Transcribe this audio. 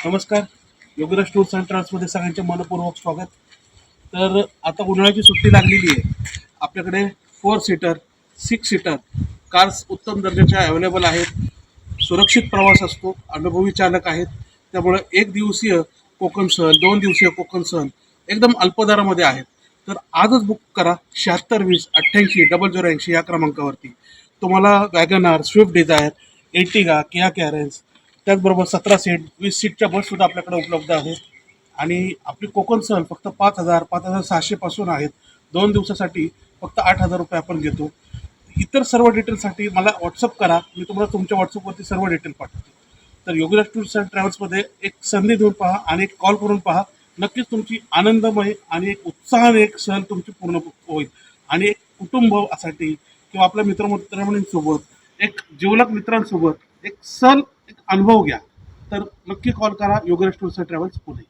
नमस्कार. Yogesh tours and ट्रॅव्हल्समध्ये सगळ्यांचे मनपूर्वक स्वागत. तर आता उन्हाळ्याची सुट्टी लागलेली आहे. आपल्याकडे 4 सीटर 6 सीटर कार्स उत्तम दर्जाच्या अवेलेबल आहेत. सुरक्षित प्रवास असतो, अनुभवी चालक आहेत. त्यामुळे 1 दिवसीय कोकण सहल 2 दिवसीय कोकण सहल एकदम अल्पदरामध्ये आहेत. तर आजच बुक करा 7620 88 0080 या क्रमांकावरती. तुम्हाला WagonR, Swift Dzire, Ertiga, Kia Carens, त्याचबरोबर 17 सीट 20 सीटच्या बससुद्धा आपल्याकडे उपलब्ध आहेत. आणि आपली कोकण सहल फक्त 5,600 पासून आहेत. 2 दिवसासाठी फक्त 8,000 रुपये आपण घेतो. इतर सर्व डिटेल्ससाठी मला व्हॉट्सअप करा, मी तुम्हाला तुमच्या व्हॉट्सअपवरती सर्व डिटेल पाठवतो. तर योगेश टूर्स अँड ट्रॅव्हल्समध्ये एक संधी देऊन पहा आणि एक कॉल करून पहा. नक्कीच तुमची आनंदमय आणि एक उत्साहाने एक सहल तुमची पूर्ण होईल. आणि एक कुटुंबासाठी किंवा आपल्या मित्रमंडळींसोबत एक जिवलग मित्रांसोबत एक सहल एक अनुभव घ्या. तर नक्की कॉल करा Yogesh tours and travels Pune.